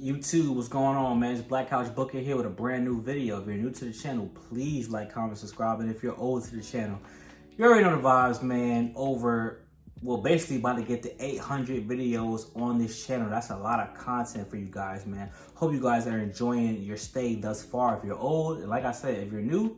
YouTube, what's going on, man? It's Black Couch Booker here with a brand new video. If you're new to the channel, please like, comment, subscribe. And if you're old to the channel, you already know the vibes, man. Basically about to get to 800 videos on this channel. That's a lot of content for you guys, man. Hope you guys are enjoying your stay thus far. If you're old, and like I said, if you're new,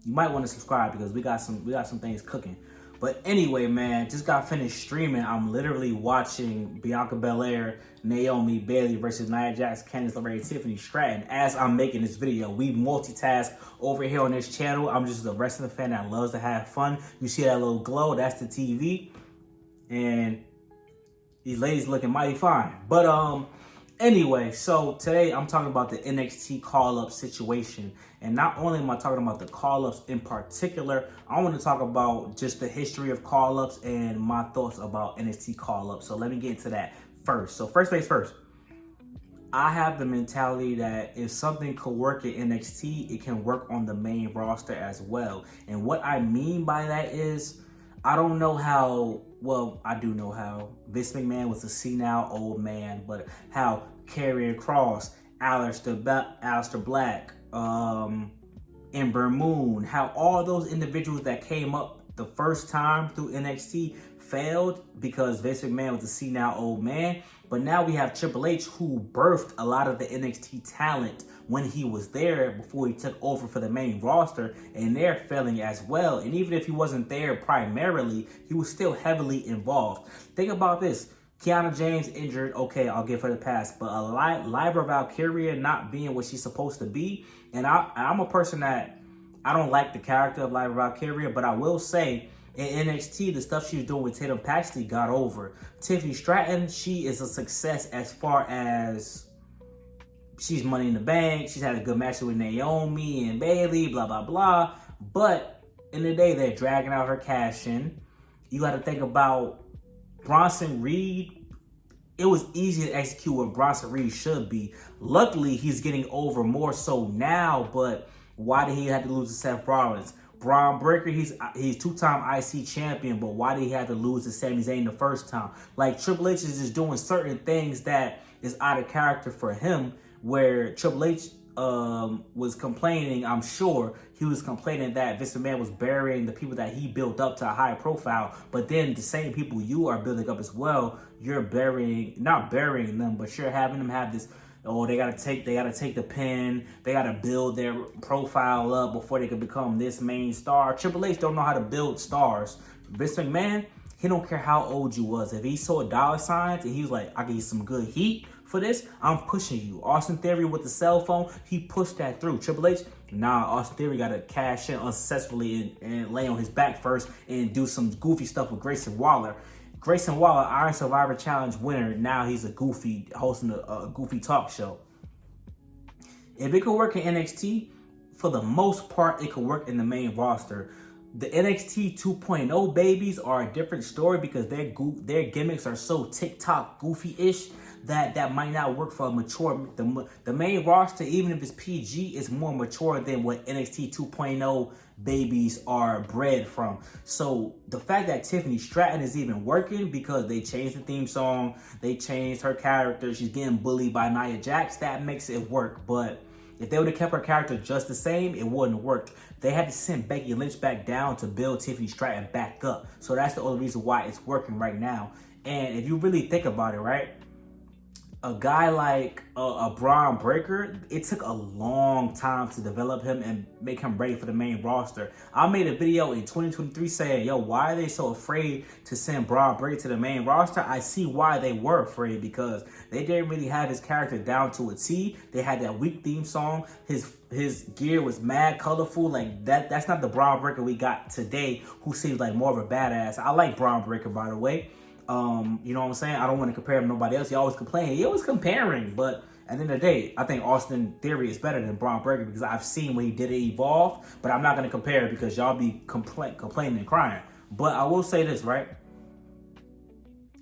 you might want to subscribe because we got some things cooking. But anyway, man, just got finished streaming. I'm literally watching Bianca Belair, Naomi, Bayley versus Nia Jax, Candice LeRae, Tiffany Stratton. As I'm making this video, we multitask over here on this channel. I'm just a wrestling fan that loves to have fun. You see that little glow? That's the TV. And these ladies looking mighty fine. But anyway, so today I'm talking about the NXT call-up situation. And not only am I talking about the call-ups in particular, I want to talk about just the history of call-ups and my thoughts about NXT call-ups. So let me get into that first. So first things first, I have the mentality that if something could work at NXT, it can work on the main roster as well. And what I mean by that is, I don't know how, well, I do know how Vince McMahon was a senile old man, but how Karrion Kross, Aleister Black, Ember Moon, how all those individuals that came up the first time through NXT failed because Vince McMahon was a senile old man. But now we have Triple H, who birthed a lot of the NXT talent when he was there before he took over for the main roster, and they're failing as well. And even if he wasn't there primarily, he was still heavily involved. Think about this. Kiana James injured, okay, I'll give her the pass. But a Lyra Valkyria not being what she's supposed to be. And I'm a person that, I don't like the character of Lyra Valkyria, but I will say, in NXT, the stuff she was doing with Tatum Paxley got over. Tiffany Stratton, she is a success as far as she's Money in the Bank. She's had a good match with Naomi and Bayley, blah, blah, blah. But in the day, they're dragging out her cash in. You got to think about Bronson Reed. It was easy to execute what Bronson Reed should be. Luckily, he's getting over more so now, but why did he have to lose to Seth Rollins? Braun Breaker, he's two-time IC champion, but why did he have to lose to Sami Zayn the first time? Like, Triple H is just doing certain things that is out of character for him, where Triple H was complaining, I'm sure he was complaining that Vince McMahon was burying the people that he built up to a high profile, but then the same people you are building up as well, you're not burying them, but you're having them have this, oh, they gotta take the pin, they gotta build their profile up before they can become this main star. Triple H don't know how to build stars. Vince McMahon, he don't care how old you was. If he saw dollar signs and he was like, I can get some good heat for this, I'm pushing you. Austin Theory with the cell phone, he pushed that through. Triple H, nah, Austin Theory got to cash in unsuccessfully and lay on his back first and do some goofy stuff with Grayson Waller. Grayson Waller, Iron Survivor Challenge winner, now he's a goofy, hosting a goofy talk show. If it could work in NXT, for the most part, it could work in the main roster. The NXT 2.0 babies are a different story because their gimmicks are so TikTok goofy-ish that might not work for a mature. The main roster, even if it's PG, is more mature than what NXT 2.0 babies are bred from. So the fact that Tiffany Stratton is even working because they changed the theme song, they changed her character, she's getting bullied by Nia Jax, that makes it work. But if they would have kept her character just the same, it wouldn't have worked. They had to send Becky Lynch back down to build Tiffany Stratton back up. So that's the only reason why it's working right now. And if you really think about it, right? A guy like a Braun Breaker, it took a long time to develop him and make him ready for the main roster. I made a video in 2023 saying, yo, why are they so afraid to send Braun Breaker to the main roster? I see why they were afraid, because they didn't really have his character down to a T. They had that weak theme song. His gear was mad colorful. Like that's not the Braun Breaker we got today, who seems like more of a badass. I like Braun Breaker, by the way. You know what I'm saying? I don't want to compare him to nobody else. He always complaining. He always comparing. But at the end of the day, I think Austin Theory is better than Braun Breaker because I've seen when he did it evolve. But I'm not going to compare it because y'all be complaining and crying. But I will say this, right?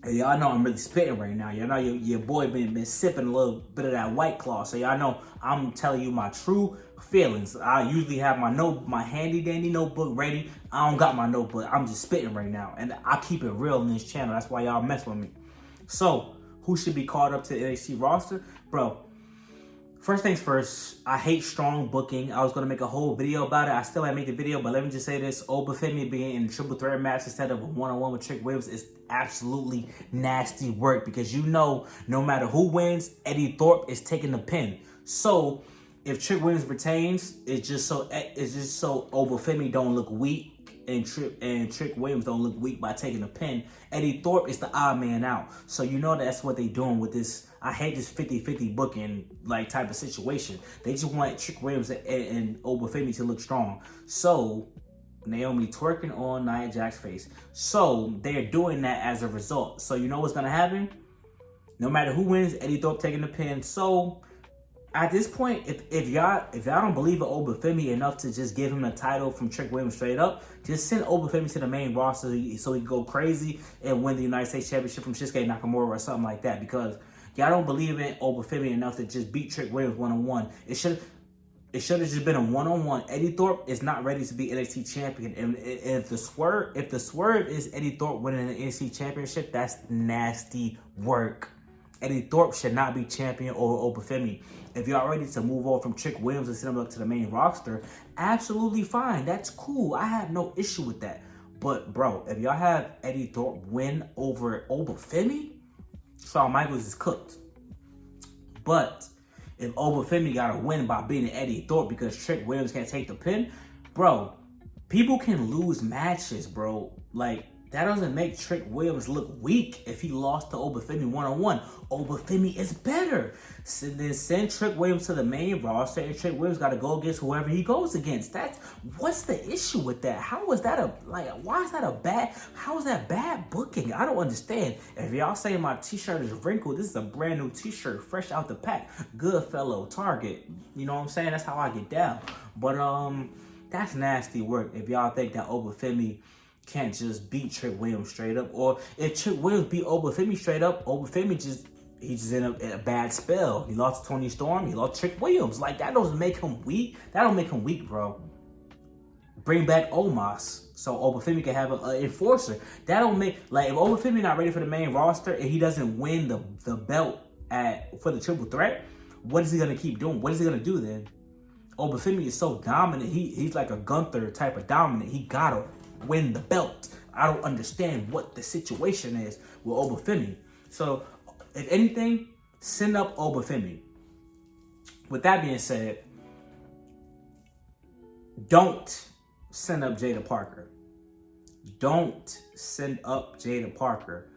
Y'all know I'm really spitting right now. Y'all know your boy been sipping a little bit of that White Claw. So y'all know I'm telling you my true feelings. I usually have my handy dandy notebook ready. I don't got my notebook. I'm just spitting right now. And I keep it real in this channel. That's why y'all mess with me. So who should be called up to the NXT roster? Bro, First things first, I hate strong booking. I was going to make a whole video about it. I still might make the video, but let me just say this. Obafemi being in a triple threat match instead of a one-on-one with Trick Williams is absolutely nasty work, because you know, no matter who wins, Eddie Thorpe is taking the pin. So if Trick Williams retains, it's just so Obafemi don't look weak and Trick Williams don't look weak by taking the pin. Eddie Thorpe is the odd man out. So you know that's what they're doing with this. I hate this 50-50 booking like type of situation. They just want Trick Williams and Obafemi to look strong. So Naomi twerking on Nia Jax's face. So they're doing that as a result. So you know what's gonna happen? No matter who wins, Eddie Thorpe taking the pin. So at this point, if y'all don't believe in Obafemi enough to just give him a title from Trick Williams straight up, just send Obafemi to the main roster so he can go crazy and win the United States Championship from Shinsuke Nakamura or something like that. Because y'all don't believe in Obafemi enough to just beat Trick Williams one-on-one. It should have just been a one-on-one. Eddie Thorpe is not ready to be NXT champion. And if the swerve is Eddie Thorpe winning the NXT championship, that's nasty work. Eddie Thorpe should not be champion over Obafemi. If y'all ready to move on from Trick Williams and send him up to the main roster, absolutely fine. That's cool. I have no issue with that. But, bro, if y'all have Eddie Thorpe win over Obafemi, Shawn Michaels is cooked. But if Obafemi got to win by beating Eddie Thorpe because Trick Williams can't take the pin, bro, people can lose matches, bro. Like, that doesn't make Trick Williams look weak if he lost to Obafemi one-on-one. Obafemi is better. So then send Trick Williams to the main roster, and Trick Williams got to go against whoever he goes against. What's the issue with that? How is that how is that bad booking? I don't understand. If y'all say my t-shirt is wrinkled, this is a brand new t-shirt, fresh out the pack. Goodfellow, Target. You know what I'm saying? That's how I get down. But that's nasty work if y'all think that Obafemi can't just beat Trick Williams straight up. Or if Trick Williams beat Obafemi straight up, Obafemi he's in a bad spell. He lost to Tony Storm. He lost Trick Williams. Like, that doesn't make him weak. That don't make him weak, bro. Bring back Omos so Obafemi can have an enforcer. That don't make, like, if Obafemi not ready for the main roster and he doesn't win the belt for the triple threat, what is he gonna keep doing? What is he gonna do then? Obafemi is so dominant. He's like a Gunther type of dominant. He gotta win the belt. I don't understand what the situation is with Obafemi. So, if anything, send up Obafemi. With that being said, don't send up Jada Parker. Don't send up Jada Parker.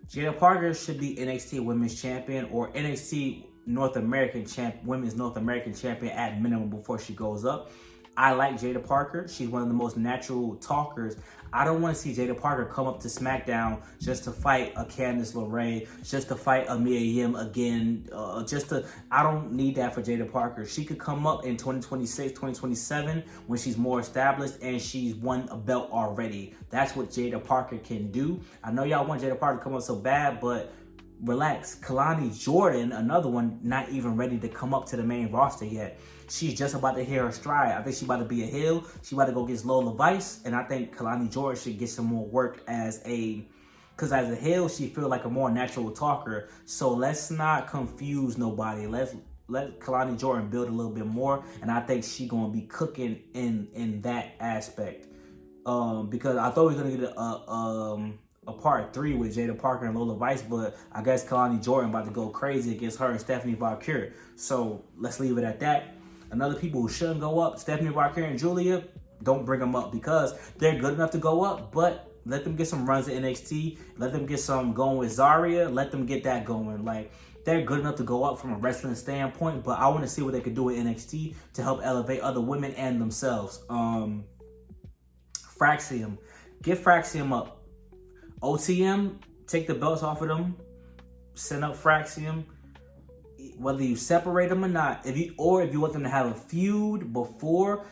Jada Parker should be NXT Women's Champion or NXT Women's North American Champion at minimum before she goes up. I like Jada Parker. She's one of the most natural talkers. I don't want to see Jada Parker come up to Smackdown just to fight a Candice LeRae, just to fight a Mia Yim again. I don't need that for Jada Parker. She could come up in 2026, 2027 when she's more established and she's won a belt already. That's what Jada Parker can do. I know y'all want Jada Parker to come up so bad, but relax. Kalani Jordan, another one, not even ready to come up to the main roster yet. She's just about to hit her stride. I think she's about to be a heel. She's about to go against Lola Vice. And I think Kalani Jordan should get some more work because as a heel, she feels like a more natural talker. So let's not confuse nobody. Let Kalani Jordan build a little bit more. And I think she's going to be cooking in that aspect. Because I thought we were going to get a part 3 with Jada Parker and Lola Vice, but I guess Kalani Jordan about to go crazy against her and Stephanie Valkyrie. So let's leave it at that. Another people who shouldn't go up, Stephanie Valkyrie and Julia, don't bring them up because they're good enough to go up, but let them get some runs at NXT. Let them get some going with Zarya. Let them get that going. Like, they're good enough to go up from a wrestling standpoint, but I want to see what they could do with NXT to help elevate other women and themselves. Fraxium. Get Fraxium up. OTM, take the belts off of them. Send up Fraxium. Whether you separate them or not, if you want them to have a feud before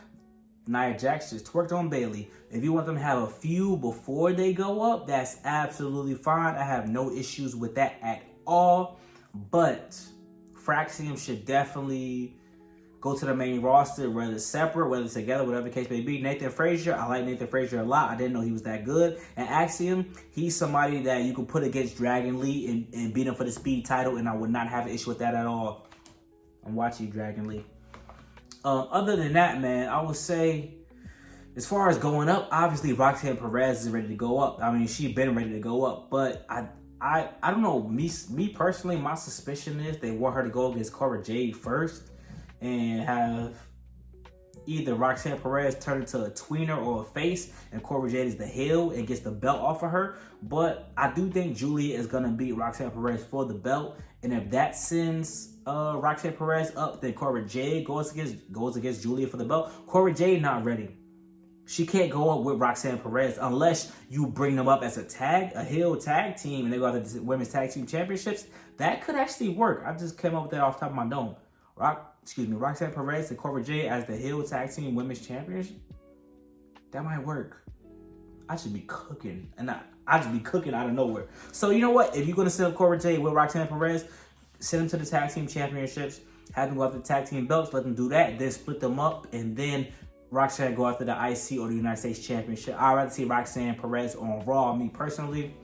Nia Jax just twerked on Bayley. If you want them to have a feud before they go up, that's absolutely fine. I have no issues with that at all. But Fraxium should definitely go to the main roster, whether it's separate, whether it's together, whatever the case may be. Nathan Frazier, I like Nathan Frazier a lot. I didn't know he was that good. And Axiom, he's somebody that you can put against Dragon Lee and beat him for the speed title, and I would not have an issue with that at all. I'm watching you, Dragon Lee. Other than that, man, I would say, as far as going up, obviously Roxanne Perez is ready to go up. I mean, she's been ready to go up, but I don't know. Me personally, my suspicion is they want her to go against Cora Jade first and have either Roxanne Perez turn into a tweener or a face, and Cora Jade is the heel and gets the belt off of her. But I do think Julia is gonna beat Roxanne Perez for the belt, and if that sends Roxanne Perez up, then Cora Jade goes against Julia for the belt. Cora Jade not ready. She can't go up with Roxanne Perez unless you bring them up as a heel tag team, and they go after the women's tag team championships. That could actually work. I just came up with that off the top of my dome. Roxanne Perez and Cora Jade as the heel tag team women's champions. That might work. I should be cooking, and I should be cooking out of nowhere. So you know what? If you're gonna send up Cora Jade with Roxanne Perez, send them to the tag team championships. Have them go after the tag team belts. Let them do that. Then split them up, and then Roxanne go after the IC or the United States Championship. I'd rather see Roxanne Perez on Raw, me personally.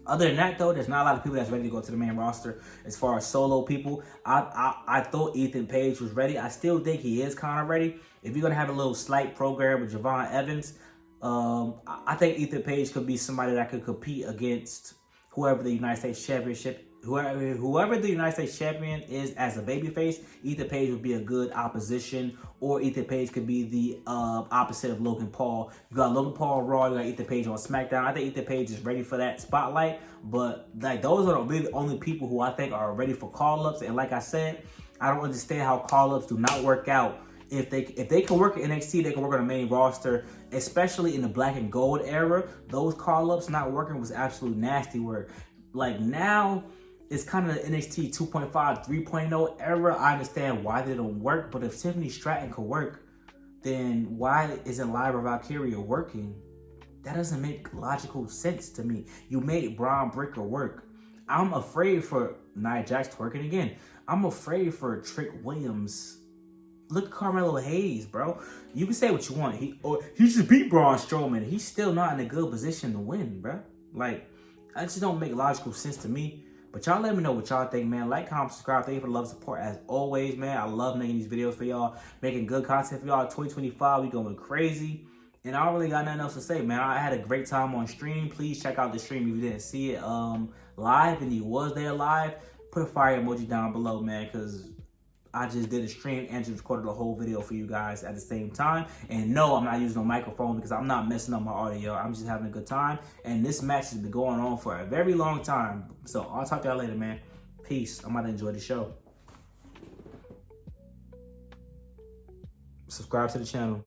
Other than that, though, there's not a lot of people that's ready to go to the main roster. As far as solo people, I thought Ethan Page was ready. I still think he is kind of ready. If you're going to have a little slight program with Javon Evans, I think Ethan Page could be somebody that could compete against whoever the United States Championship, whoever the United States champion is as a babyface. Ethan Page would be a good opposition, or Ethan Page could be the opposite of Logan Paul. You got Logan Paul on Raw, you got Ethan Page on SmackDown. I think Ethan Page is ready for that spotlight, but like those are really the only people who I think are ready for call-ups. And like I said, I don't understand how call-ups do not work out. If they can work at NXT, they can work on the main roster, especially in the black and gold era. Those call-ups not working was absolute nasty work. Like now, it's kind of the NXT 2.5, 3.0 era. I understand why they don't work, but if Tiffany Stratton could work, then why isn't Lyra Valkyria working? That doesn't make logical sense to me. You made Braun Breaker work. I'm afraid for Nia Jax twerking again. I'm afraid for Trick Williams. Look at Carmelo Hayes, bro. You can say what you want. He should beat Braun Strowman. He's still not in a good position to win, bro. Like, that just don't make logical sense to me. But y'all let me know what y'all think, man. Like, comment, subscribe. Thank you for the love and support as always, man. I love making these videos for y'all, making good content for y'all. 2025, we going crazy. And I don't really got nothing else to say, man. I had a great time on stream. Please check out the stream if you didn't see it live and you was there live. Put a fire emoji down below, man, because I just did a stream and just recorded the whole video for you guys at the same time. And no, I'm not using no microphone because I'm not messing up my audio. I'm just having a good time. And this match has been going on for a very long time. So I'll talk to y'all later, man. Peace. I'm about to enjoy the show. Subscribe to the channel.